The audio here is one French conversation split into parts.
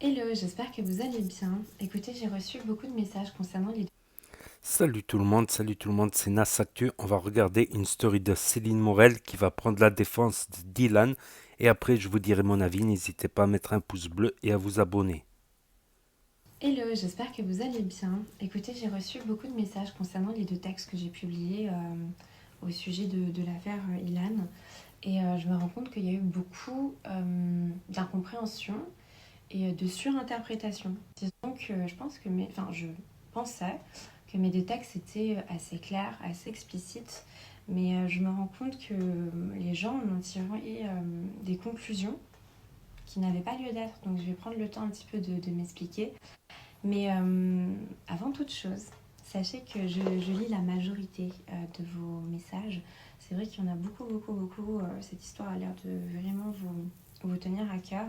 Hello, j'espère que vous allez bien. Écoutez, j'ai reçu beaucoup de messages concernant les... Salut tout le monde, c'est Nas Actu. On va regarder une story de Céline Morel qui va prendre la défense de Dylan. Et après, je vous dirai mon avis. N'hésitez pas à mettre un pouce bleu et à vous abonner. Hello, j'espère que vous allez bien. Écoutez, j'ai reçu beaucoup de messages concernant les deux textes que j'ai publiés au sujet de l'affaire Ilan. Et je me rends compte qu'il y a eu beaucoup d'incompréhension et de surinterprétation. Disons que je pense que je pensais que mes deux textes étaient assez clairs, assez explicites, mais je me rends compte que les gens en ont tiré des conclusions qui n'avaient pas lieu d'être. Donc je vais prendre le temps un petit peu de m'expliquer. Mais avant toute chose, sachez que je lis la majorité de vos messages. C'est vrai qu'il y en a beaucoup, beaucoup, beaucoup. Cette histoire a l'air de vraiment vous tenir à cœur.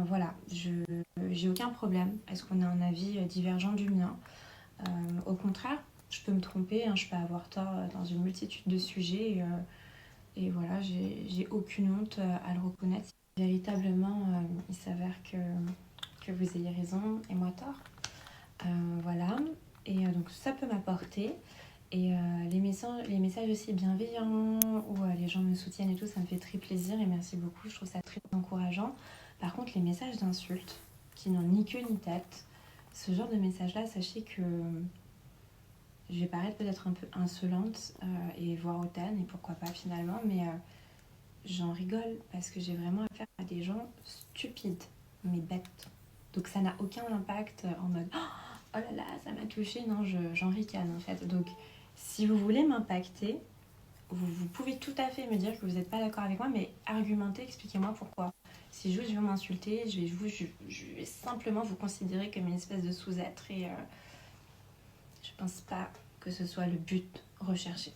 Voilà, j'ai aucun problème. Est-ce qu'on a un avis divergent du mien? Au contraire, je peux me tromper, hein, je peux avoir tort dans une multitude de sujets. Et voilà, j'ai aucune honte à le reconnaître. Si véritablement, il s'avère que vous ayez raison et moi tort. Voilà. Et donc ça peut m'apporter. Et les messages aussi bienveillants, où les gens me soutiennent et tout, ça me fait très plaisir et merci beaucoup, je trouve ça très encourageant. Par contre, les messages d'insultes, qui n'ont ni queue ni tête, ce genre de messages-là, sachez que je vais paraître peut-être un peu insolente et voire hautaine, et pourquoi pas finalement, mais j'en rigole parce que j'ai vraiment affaire à des gens stupides, mais bêtes. Donc ça n'a aucun impact en mode oh là là, ça m'a touché. Non, j'en ricane en fait. Donc si vous voulez m'impacter, vous pouvez tout à fait me dire que vous n'êtes pas d'accord avec moi, mais argumentez, expliquez-moi pourquoi. Si juste je veux m'insulter, je vais simplement vous considérer comme une espèce de sous-être et je pense pas que ce soit le but recherché.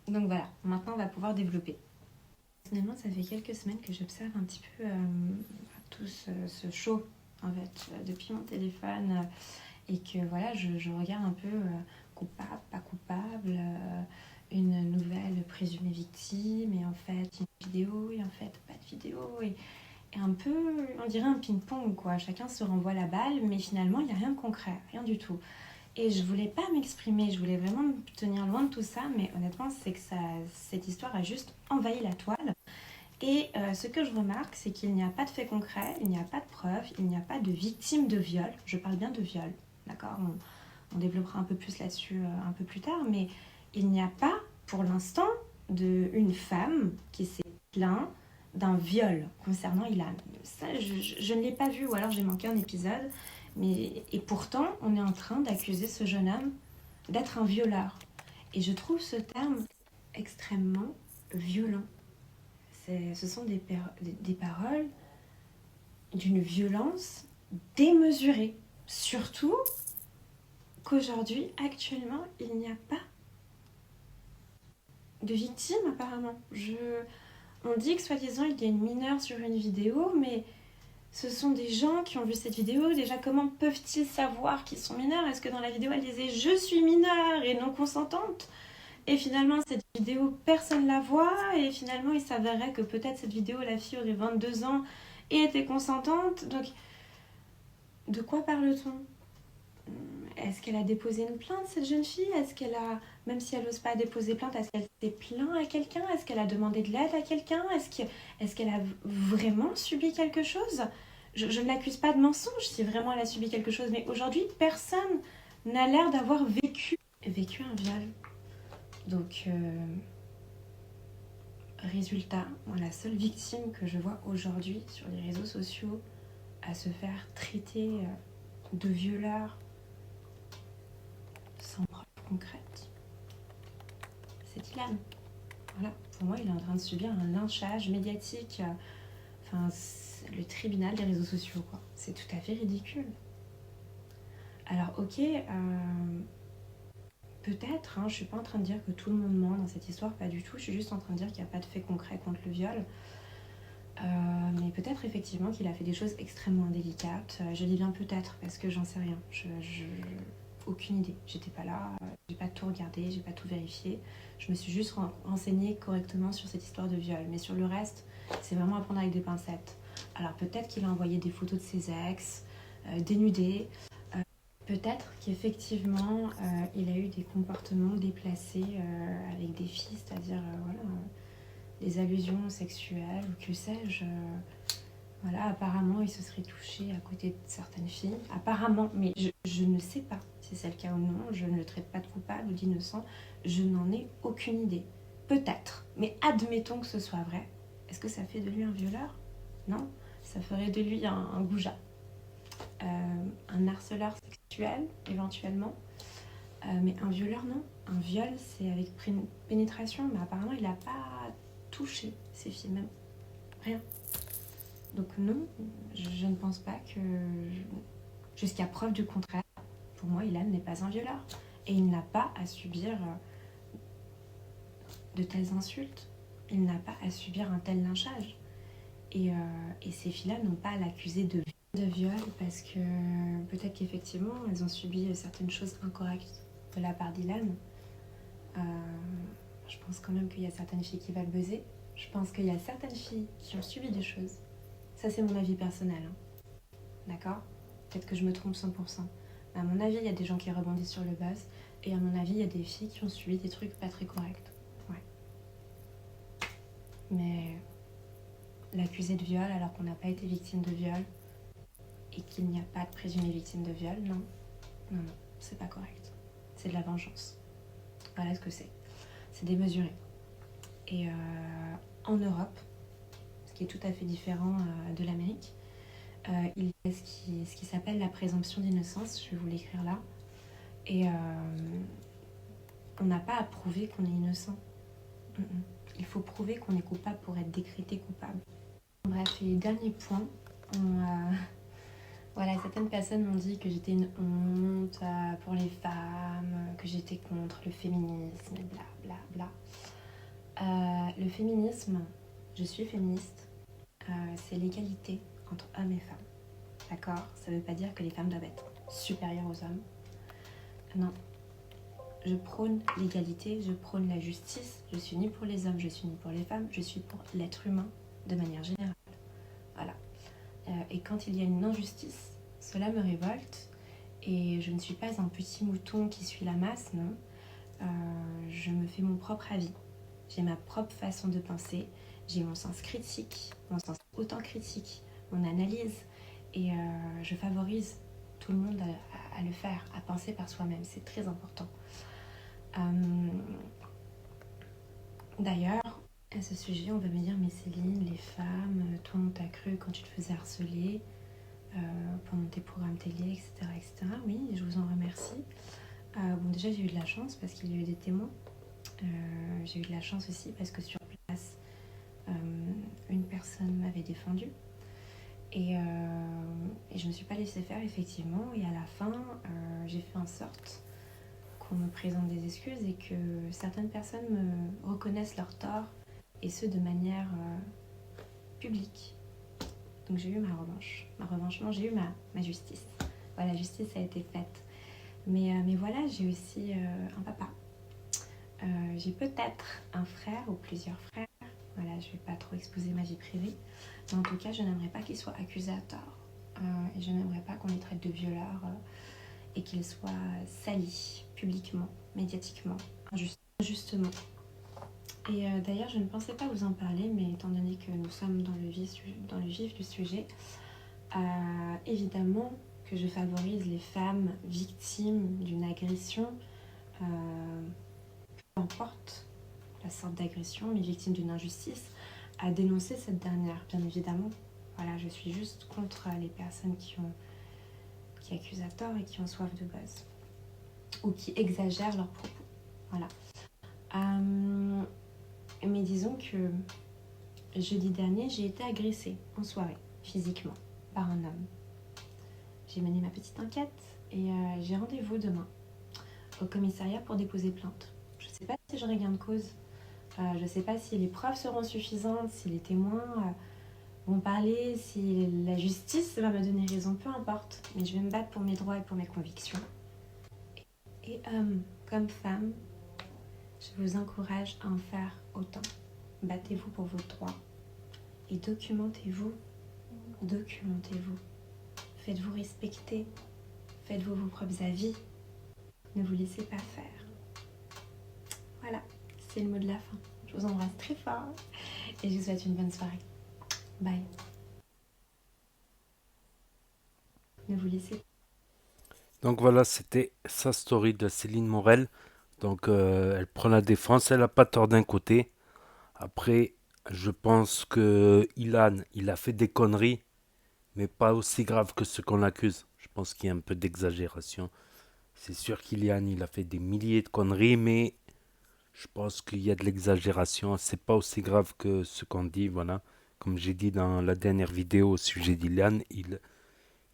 Donc voilà, maintenant on va pouvoir développer. Personnellement, ça fait quelques semaines que j'observe un petit peu tout ce show en fait depuis mon téléphone et que voilà, je regarde un peu coupable, pas coupable, une nouvelle présumée victime et en fait une vidéo et en fait pas de vidéo et un peu, on dirait un ping-pong quoi. Chacun se renvoie la balle, mais finalement il n'y a rien de concret, rien du tout. Et je voulais pas m'exprimer, je voulais vraiment me tenir loin de tout ça, mais honnêtement, c'est que cette histoire a juste envahi la toile. Et ce que je remarque, c'est qu'il n'y a pas de fait concret, il n'y a pas de preuves, il n'y a pas de victime de viol. Je parle bien de viol, d'accord, on développera un peu plus là-dessus un peu plus tard, mais il n'y a pas, pour l'instant, une femme qui s'est plainte d'un viol concernant Ilan. Ça, je ne l'ai pas vu, ou alors j'ai manqué un épisode. Et pourtant, on est en train d'accuser ce jeune homme d'être un violeur. Et je trouve ce terme extrêmement violent. Ce sont des paroles d'une violence démesurée. Surtout qu'aujourd'hui, actuellement, il n'y a pas de victime apparemment. On dit que soi-disant il y a une mineure sur une vidéo, mais ce sont des gens qui ont vu cette vidéo. Déjà, comment peuvent-ils savoir qu'ils sont mineurs? Est-ce que dans la vidéo elle disait je suis mineure et non consentante? Et finalement, cette vidéo, personne la voit. Et finalement, il s'avérerait que peut-être cette vidéo, la fille aurait 22 ans et était consentante. Donc, de quoi parle-t-on? Est-ce qu'elle a déposé une plainte, cette jeune fille? Est-ce qu'elle a, même si elle n'ose pas déposer plainte, est-ce qu'elle s'est plainte à quelqu'un? Est-ce qu'elle a demandé de l'aide à quelqu'un? Est-ce qu'elle a vraiment subi quelque chose? Je ne l'accuse pas de mensonge si vraiment elle a subi quelque chose, mais aujourd'hui, personne n'a l'air d'avoir vécu un viol. Donc, résultat, la seule victime que je vois aujourd'hui sur les réseaux sociaux à se faire traiter de violeur sans preuve concrète, c'est Dylan. Voilà, pour moi, il est en train de subir un lynchage médiatique. Enfin, le tribunal des réseaux sociaux, quoi. C'est tout à fait ridicule. Alors, ok, peut-être, hein, je suis pas en train de dire que tout le monde ment dans cette histoire, pas du tout. Je suis juste en train de dire qu'il n'y a pas de fait concret contre le viol. Mais peut-être effectivement qu'il a fait des choses extrêmement indélicates. Je dis bien peut-être parce que j'en sais rien. Aucune idée. J'étais pas là, j'ai pas tout regardé, j'ai pas tout vérifié. Je me suis juste renseignée correctement sur cette histoire de viol. Mais sur le reste, c'est vraiment à prendre avec des pincettes. Alors peut-être qu'il a envoyé des photos de ses ex, dénudés. Peut-être qu'effectivement, il a eu des comportements déplacés avec des filles, c'est-à-dire voilà, des allusions sexuelles ou que sais-je. Voilà, apparemment, il se serait touché à côté de certaines filles. Apparemment, mais je ne sais pas si c'est le cas ou non. Je ne le traite pas de coupable ou d'innocent. Je n'en ai aucune idée. Peut-être, mais admettons que ce soit vrai. Est-ce que ça fait de lui un violeur? Non, ça ferait de lui un goujat. Un harceleur sexuel, éventuellement. Mais un violeur, non. Un viol, c'est avec pénétration. Mais apparemment, il n'a pas touché ces filles, même. Rien. Donc non, je ne pense pas que... Jusqu'à preuve du contraire, pour moi, Ilan n'est pas un violeur. Et il n'a pas à subir de telles insultes. Il n'a pas à subir un tel lynchage. Et ces filles-là n'ont pas à l'accuser de viol parce que peut-être qu'effectivement, elles ont subi certaines choses incorrectes de la part d'Ilan. Je pense quand même qu'il y a certaines filles qui veulent buzzer. Je pense qu'il y a certaines filles qui ont subi des choses. Ça, c'est mon avis personnel. Hein. D'accord? Peut-être que je me trompe 100%. Mais à mon avis, il y a des gens qui rebondissent sur le buzz. Et à mon avis, il y a des filles qui ont subi des trucs pas très corrects. Ouais. Mais l'accuser de viol alors qu'on n'a pas été victime de viol et qu'il n'y a pas de présumé victime de viol, non. Non, non, c'est pas correct. C'est de la vengeance. Voilà ce que c'est. C'est démesuré. Et en Europe, ce qui est tout à fait différent de l'Amérique, il y a ce qui s'appelle la présomption d'innocence, je vais vous l'écrire là. Et on n'a pas à prouver qu'on est innocent. Il faut prouver qu'on est coupable pour être décrété coupable. Bref, et dernier point, voilà, certaines personnes m'ont dit que j'étais une honte pour les femmes, que j'étais contre le féminisme, et bla bla bla. Le féminisme, je suis féministe, c'est l'égalité entre hommes et femmes. D'accord? Ça ne veut pas dire que les femmes doivent être supérieures aux hommes. Non. Je prône l'égalité, je prône la justice. Je suis ni pour les hommes, je suis ni pour les femmes. Je suis pour l'être humain de manière générale. Voilà. Et quand il y a une injustice, cela me révolte. Et je ne suis pas un petit mouton qui suit la masse, non. Je me fais mon propre avis. J'ai ma propre façon de penser. J'ai mon sens critique, mon sens autocritique, mon analyse. Et je favorise tout le monde à le faire, à penser par soi-même. C'est très important. D'ailleurs, à ce sujet, on va me dire, mais Céline, les femmes, toi on t'a cru quand tu te faisais harceler pendant tes programmes télé, etc., etc. Oui, je vous en remercie. Bon, déjà, j'ai eu de la chance parce qu'il y a eu des témoins. J'ai eu de la chance aussi parce que sur place, une personne m'avait défendue. Et je ne me suis pas laissée faire, effectivement. Et à la fin, j'ai fait en sorte qu'on me présente des excuses et que certaines personnes me reconnaissent leurs torts, et ce de manière publique. Donc j'ai eu ma revanche. Non, j'ai eu ma justice. Voilà, la justice a été faite. Mais voilà, j'ai aussi un papa. J'ai peut-être un frère ou plusieurs frères. Voilà, je ne vais pas trop exposer ma vie privée. Mais en tout cas, je n'aimerais pas qu'il soit accusé à tort. Et je n'aimerais pas qu'on les traite de violeurs et qu'ils soient salis publiquement, médiatiquement, injustement. Et d'ailleurs, je ne pensais pas vous en parler, mais étant donné que nous sommes dans le vif du sujet, évidemment que je favorise les femmes victimes d'une agression, peu importe la sorte d'agression, mais victimes d'une injustice, à dénoncer cette dernière, bien évidemment. Voilà, je suis juste contre les personnes qui accusent à tort et qui ont soif de buzz, ou qui exagèrent leurs propos. Voilà. Mais disons que jeudi dernier, j'ai été agressée en soirée, physiquement, par un homme. J'ai mené ma petite enquête et j'ai rendez-vous demain au commissariat pour déposer plainte. Je ne sais pas si j'aurai gain de cause. Je ne sais pas si les preuves seront suffisantes, si les témoins vont parler, si la justice va me donner raison, peu importe. Mais je vais me battre pour mes droits et pour mes convictions. Et homme comme femme, je vous encourage à en faire autant. Battez-vous pour vos droits et documentez-vous Documentez-vous. Faites-vous respecter. Faites-vous vos propres avis. Ne vous laissez pas faire. Voilà, c'est le mot de la fin. Je vous embrasse très fort et je vous souhaite une bonne soirée. Bye. Ne vous laissez pas. Donc voilà, c'était sa story de Céline Morel. Donc elle prend la défense, elle n'a pas tort d'un côté. Après, je pense que Ilan, il a fait des conneries, mais pas aussi graves que ce qu'on l'accuse. Je pense qu'il y a un peu d'exagération. C'est sûr qu'Ilian, il a fait des milliers de conneries, mais je pense qu'il y a de l'exagération. C'est pas aussi grave que ce qu'on dit, voilà. Comme j'ai dit dans la dernière vidéo au sujet d'Ilian,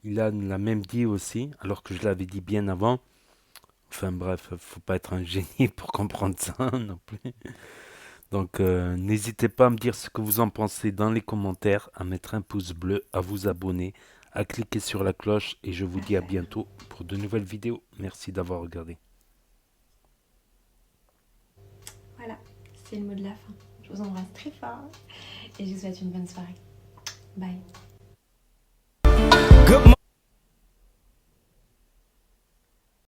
Ilan l'a même dit aussi, alors que je l'avais dit bien avant. Enfin bref, faut pas être un génie pour comprendre ça non plus. Donc n'hésitez pas à me dire ce que vous en pensez dans les commentaires, à mettre un pouce bleu, à vous abonner, à cliquer sur la cloche et je vous dis à Faire. bientôt pour de nouvelles vidéos. Merci d'avoir regardé. Voilà, c'est le mot de la fin. Je vous embrasse très fort et je vous souhaite une bonne soirée. Bye. Good